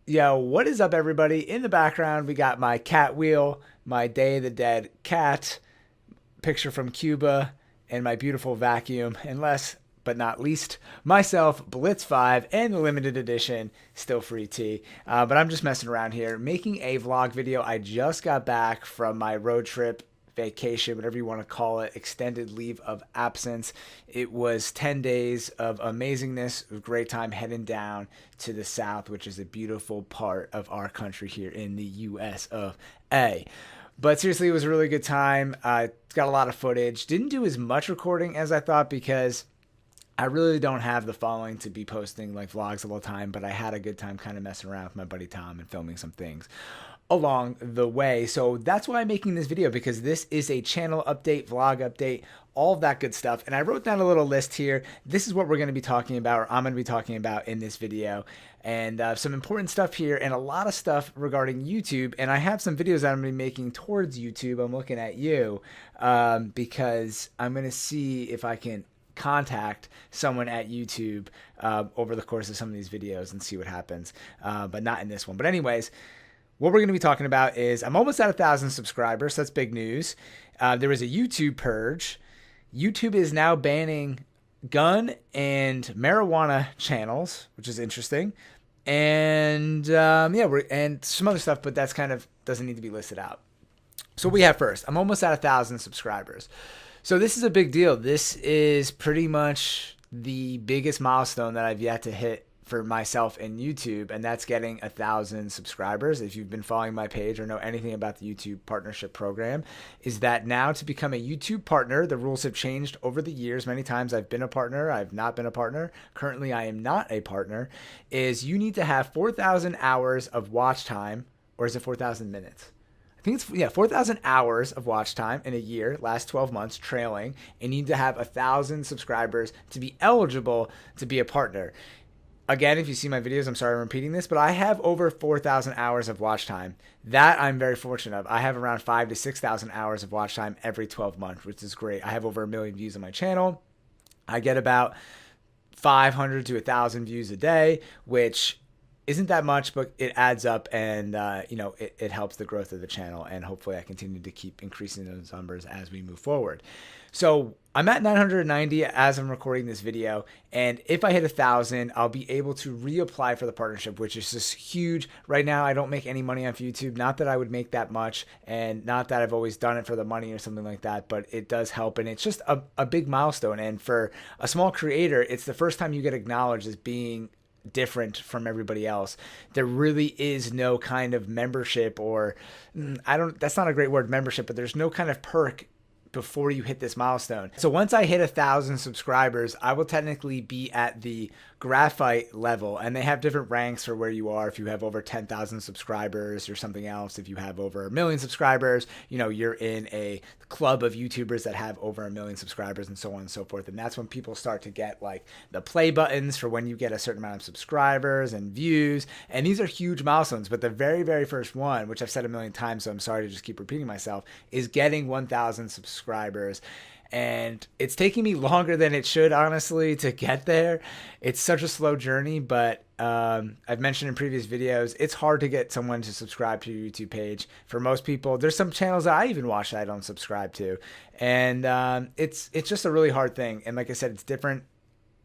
Yo, what is up, everybody? In the background, we got my cat wheel, my Day of the Dead cat, picture from Cuba, and my beautiful vacuum. And last but not least, myself, Blitz 5, and the limited edition Still Free Tea. But I'm just messing around here, making a vlog video. I just got back from my road trip, vacation, whatever you want to call it, extended leave of absence. It was 10 days of amazingness, a great time heading down to the South, which is a beautiful part of our country here in the US of A. But seriously, it was a really good time. Got a lot of footage. Didn't do as much recording as I thought because I really don't have the following to be posting like vlogs all the time, but I had a good time kind of messing around with my buddy Tom and filming some things along the way. So that's why I'm making this video, because this is a channel update, vlog update, all of that good stuff. And I wrote down a little list here. This is what we're going to be talking about, or I'm going to be talking about in this video. And some important stuff here and a lot of stuff regarding YouTube. And I have some videos that I'm going to be making towards YouTube. I'm looking at you because I'm going to see if I can contact someone at YouTube over the course of some of these videos and see what happens, but not in this one. But anyways, what we're going to be talking about is I'm almost at 1,000 subscribers. So that's big news. There was a YouTube purge. YouTube is now banning gun and marijuana channels, which is interesting. And and some other stuff, but that's kind of doesn't need to be listed out. So what we have first, I'm almost at 1,000 subscribers. So this is a big deal. This is pretty much the biggest milestone that I've yet to hit for myself in YouTube, and that's getting 1,000 subscribers. If you've been following my page or know anything about the YouTube partnership program, is that now to become a YouTube partner, the rules have changed over the years. Many times I've been a partner, I've not been a partner. Currently, I am not a partner. Is you need to have 4,000 hours of watch time, or is it 4,000 minutes? I think it's 4,000 hours of watch time in a year, last 12 months, trailing, and you need to have 1,000 subscribers to be eligible to be a partner. Again, if you see my videos, I'm sorry I'm repeating this, but I have over 4,000 hours of watch time. That I'm very fortunate of. I have around 5,000 to 6,000 hours of watch time every 12 months, which is great. I have over 1 million views on my channel. I get about 500 to 1,000 views a day, which isn't that much, but it adds up, and it helps the growth of the channel, and hopefully I continue to keep increasing those numbers as we move forward. So I'm at 990 as I'm recording this video, and if I hit 1,000, I'll be able to reapply for the partnership, which is just huge. Right now, I don't make any money off YouTube. Not that I would make that much, and not that I've always done it for the money or something like that, but it does help, and it's just a big milestone. And for a small creator, it's the first time you get acknowledged as being different from everybody else. There really is no kind of membership, or that's not a great word, membership, but there's no kind of perk before you hit this milestone. So once I hit 1,000 subscribers, I will technically be at the graphite level, and they have different ranks for where you are. If you have over 10,000 subscribers or something else, if you have over 1 million subscribers, you're in a club of YouTubers that have over 1 million subscribers, and so on and so forth. And that's when people start to get like the play buttons for when you get a certain amount of subscribers and views. And these are huge milestones. But the very, very first one, which I've said 1 million times, so I'm sorry to just keep repeating myself, is getting 1,000 subscribers. And it's taking me longer than it should, honestly, to get there. It's such a slow journey, but I've mentioned in previous videos, it's hard to get someone to subscribe to your YouTube page. For most people, there's some channels that I even watch that I don't subscribe to. And it's just a really hard thing. And like I said, it's different.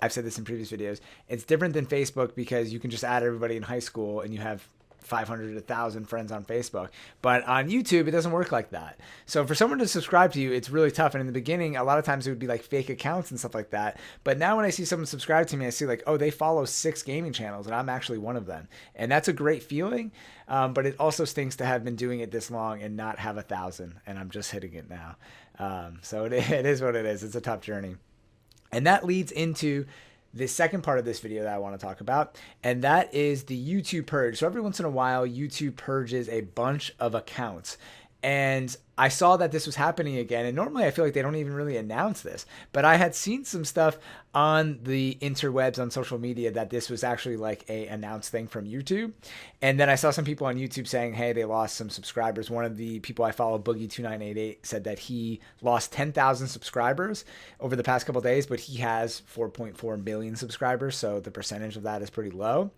I've said this in previous videos. It's different than Facebook because you can just add everybody in high school and you have 500 to 1,000 friends on Facebook. But on YouTube, it doesn't work like that. So for someone to subscribe to you, it's really tough. And in the beginning, a lot of times it would be like fake accounts and stuff like that. But now when I see someone subscribe to me, I see like, oh, they follow 6 gaming channels and I'm actually one of them. And that's a great feeling. But it also stinks to have been doing it this long and not have 1,000. And I'm just hitting it now. So it is what it is. It's a tough journey. And that leads into the second part of this video that I want to talk about, and that is the YouTube purge. So every once in a while, YouTube purges a bunch of accounts. And I saw that this was happening again. And normally I feel like they don't even really announce this. But I had seen some stuff on the interwebs, on social media, that this was actually like a announced thing from YouTube. And then I saw some people on YouTube saying, hey, they lost some subscribers. One of the people I follow, Boogie2988, said that he lost 10,000 subscribers over the past couple of days, but he has 4.4 million subscribers. So the percentage of that is pretty low.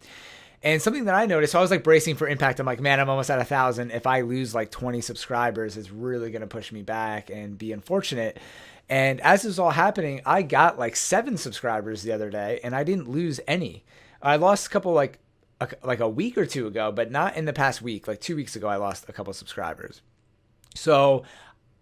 And something that I noticed, so I was like bracing for impact. I'm like, man, I'm almost at 1,000. If I lose like 20 subscribers, it's really going to push me back and be unfortunate. And as this was all happening, I got like 7 subscribers the other day and I didn't lose any. I lost a couple like a week or two ago, but not in the past week. Like 2 weeks ago, I lost a couple subscribers. So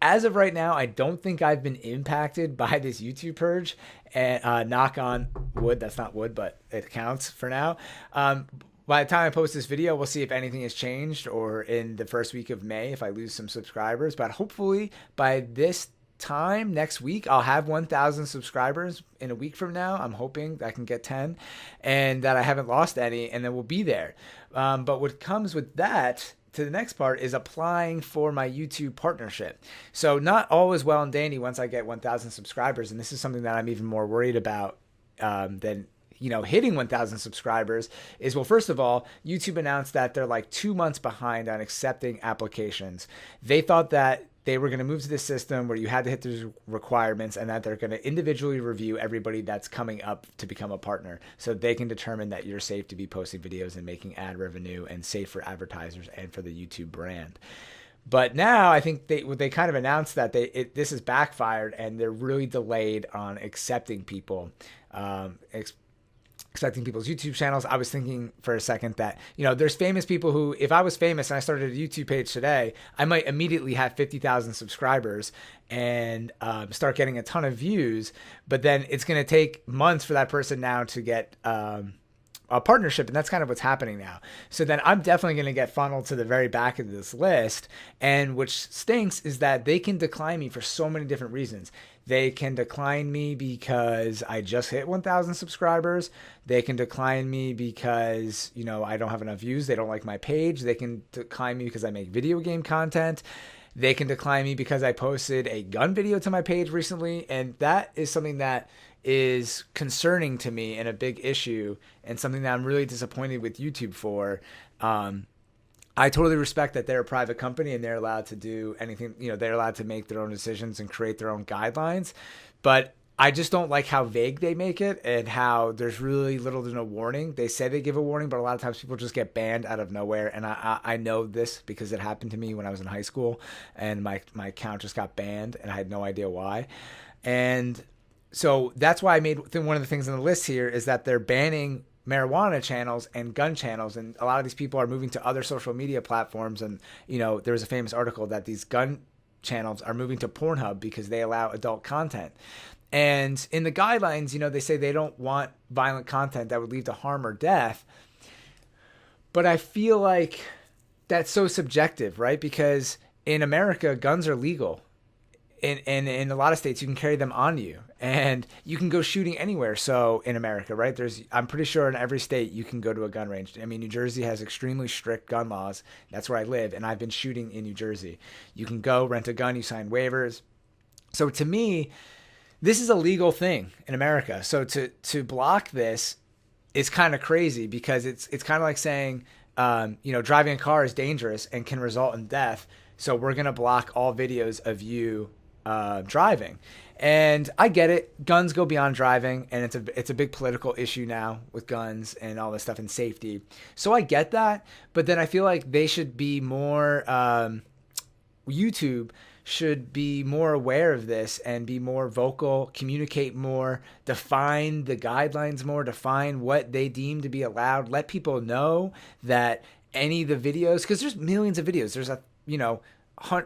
as of right now, I don't think I've been impacted by this YouTube purge. And knock on wood, that's not wood, but it counts for now. By the time I post this video, we'll see if anything has changed, or in the first week of May if I lose some subscribers. But hopefully by this time next week, I'll have 1,000 subscribers in a week from now. I'm hoping that I can get 10 and that I haven't lost any, and then we'll be there. But what comes with that to the next part is applying for my YouTube partnership. So not all is well and dandy once I get 1,000 subscribers. And this is something that I'm even more worried about than, hitting 1,000 subscribers is, well, first of all, YouTube announced that they're like 2 months behind on accepting applications. They thought that they were going to move to this system where you had to hit those requirements and that they're going to individually review everybody that's coming up to become a partner so they can determine that you're safe to be posting videos and making ad revenue and safe for advertisers and for the YouTube brand. But now I think they kind of announced that this has backfired and they're really delayed on accepting people, accepting people's YouTube channels. I was thinking for a second that, there's famous people who, if I was famous and I started a YouTube page today, I might immediately have 50,000 subscribers and start getting a ton of views. But then it's going to take months for that person now to get a partnership, and that's kind of what's happening now. So then I'm definitely going to get funneled to the very back of this list, and which stinks is that they can decline me for so many different reasons. They can decline me because I just hit 1,000 subscribers. They can decline me because, I don't have enough views. They don't like my page. They can decline me because I make video game content. They can decline me because I posted a gun video to my page recently, and that is something that is concerning to me and a big issue and something that I'm really disappointed with YouTube for. I totally respect that they're a private company and they're allowed to do anything, they're allowed to make their own decisions and create their own guidelines, but I just don't like how vague they make it and how there's really little to no warning. They say they give a warning, but a lot of times people just get banned out of nowhere. And I know this because it happened to me when I was in high school and my account just got banned and I had no idea why. And so that's why I made one of the things on the list here is that they're banning marijuana channels and gun channels. And a lot of these people are moving to other social media platforms. And, there was a famous article that these gun channels are moving to Pornhub because they allow adult content. And in the guidelines, they say they don't want violent content that would lead to harm or death. But I feel like that's so subjective, right? Because in America, guns are legal. And in a lot of states, you can carry them on you and you can go shooting anywhere. So in America, right, I'm pretty sure in every state you can go to a gun range. I mean, New Jersey has extremely strict gun laws. That's where I live. And I've been shooting in New Jersey. You can go rent a gun, you sign waivers. So to me, this is a legal thing in America. So to block this is kind of crazy because it's kind of like saying, driving a car is dangerous and can result in death. So we're going to block all videos of you driving. And I get it. Guns go beyond driving, and it's a big political issue now with guns and all this stuff and safety. So I get that, but then I feel like they should be more YouTube should be more aware of this and be more vocal, communicate more, define the guidelines more, define what they deem to be allowed, let people know that any of the videos, because there's millions of videos. There's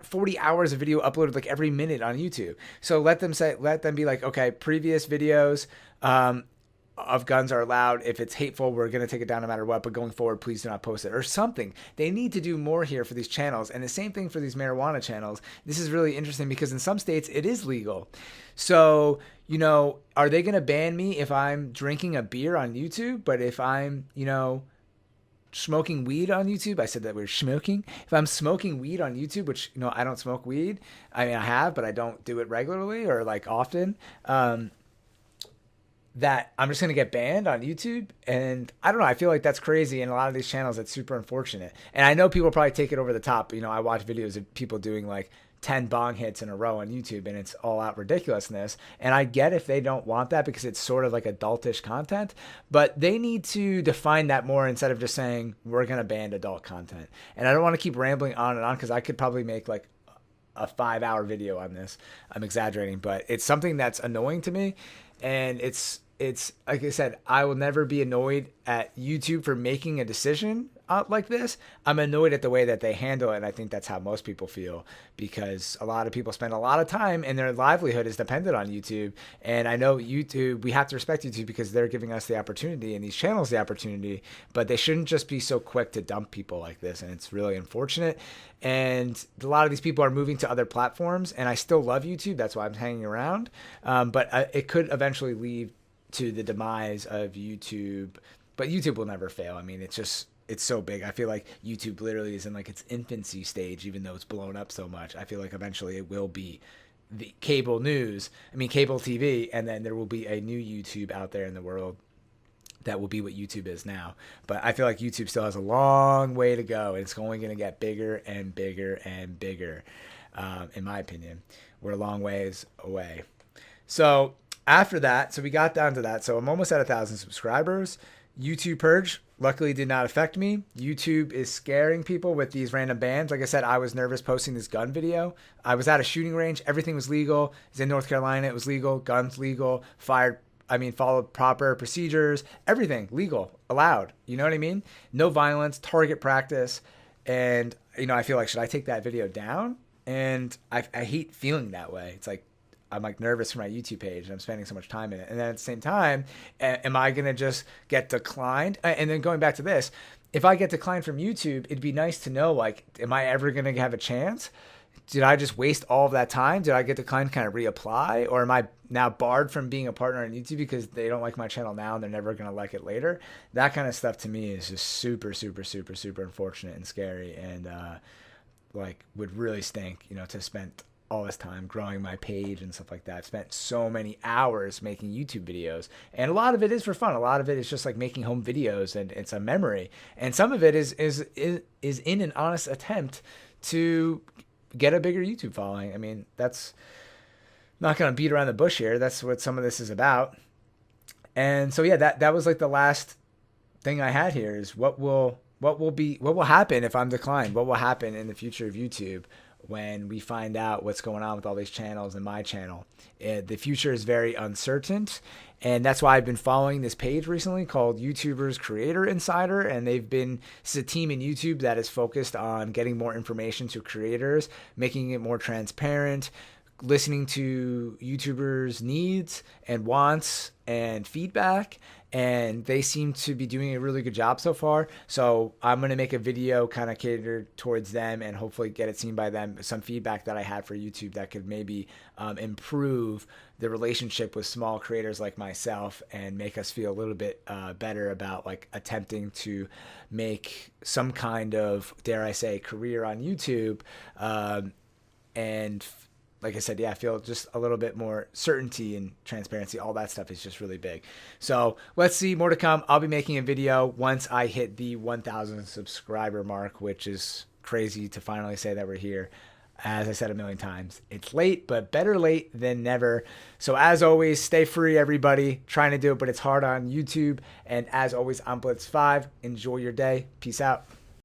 40 hours of video uploaded like every minute on YouTube. So let them be like, okay, previous videos of guns are allowed. If it's hateful, we're going to take it down no matter what, but going forward, please do not post it or something. They need to do more here for these channels. And the same thing for these marijuana channels. This is really interesting because in some states it is legal. So, are they going to ban me if I'm drinking a beer on YouTube? But if I'm, smoking weed on YouTube, I said that we're smoking. If I'm smoking weed on YouTube, which, I don't smoke weed. I mean, I have, but I don't do it regularly or like often. That I'm just going to get banned on YouTube. And I don't know. I feel like that's crazy. And a lot of these channels, that's super unfortunate. And I know people probably take it over the top. I watch videos of people doing like 10 bong hits in a row on YouTube, and it's all out ridiculousness. And I get if they don't want that because it's sort of like adultish content, but they need to define that more instead of just saying we're going to ban adult content. And I don't want to keep rambling on and on because I could probably make like a 5-hour video on this. I'm exaggerating, but it's something that's annoying to me. And it's like I said, I will never be annoyed at YouTube for making a decision like this. I'm annoyed at the way that they handle it, and I think that's how most people feel, because a lot of people spend a lot of time and their livelihood is dependent on YouTube. And I know YouTube, we have to respect YouTube because they're giving us the opportunity and these channels the opportunity, but they shouldn't just be so quick to dump people like this, and it's really unfortunate. And a lot of these people are moving to other platforms, and I still love YouTube. That's why I'm hanging around. But it could eventually lead to the demise of YouTube, but YouTube will never fail. I mean, it's so big. I feel like YouTube literally is in like its infancy stage, even though it's blown up so much. I feel like eventually it will be the cable TV, and then there will be a new YouTube out there in the world that will be what YouTube is now. But I feel like YouTube still has a long way to go, and it's only going to get bigger and bigger and bigger. In my opinion, we're a long ways away. So after that, so we got down to that. So I'm almost at 1,000 subscribers. YouTube purge luckily did not affect me. YouTube is scaring people with these random bans. Like I said, I was nervous posting this gun video. I was at a shooting range. Everything was legal. It's in North Carolina. It was legal. Guns legal. Followed proper procedures. Everything legal, allowed. You know what I mean? No violence, target practice. And, I feel like, should I take that video down? And I hate feeling that way. It's like, I'm like nervous for my YouTube page and I'm spending so much time in it. And then at the same time, am I going to just get declined? And then going back to this, if I get declined from YouTube, it'd be nice to know, like, am I ever going to have a chance? Did I just waste all of that time? Did I get declined, kind of reapply? Or am I now barred from being a partner on YouTube because they don't like my channel now and they're never going to like it later? That kind of stuff to me is just super, super, super, super unfortunate and scary. And would really stink, to spend all this time growing my page and stuff like that. I've spent so many hours making YouTube videos, and a lot of it is for fun. A lot of it is just like making home videos, and it's a memory. And some of it is in an honest attempt to get a bigger YouTube following. I mean, that's not going to beat around the bush here. That's what some of this is about. And so yeah, that was like the last thing I had here is what will happen if I'm declined? What will happen in the future of YouTube when we find out what's going on with all these channels and my channel? The future is very uncertain, and that's why I've been following this page recently called YouTubers Creator Insider, and it's a team in YouTube that is focused on getting more information to creators, making it more transparent, listening to YouTubers' needs and wants and feedback, and they seem to be doing a really good job so far. So I'm going to make a video kind of catered towards them and hopefully get it seen by them. Some feedback that I had for YouTube that could maybe improve the relationship with small creators like myself and make us feel a little bit better about like attempting to make some kind of, dare I say, career on YouTube. And like I said, yeah, I feel just a little bit more certainty and transparency. All that stuff is just really big. So let's see, more to come. I'll be making a video once I hit the 1,000 subscriber mark, which is crazy to finally say that we're here. As I said a million times, it's late, but better late than never. So as always, stay free, everybody. Trying to do it, but it's hard on YouTube. And as always, I'm Blitz5. Enjoy your day. Peace out.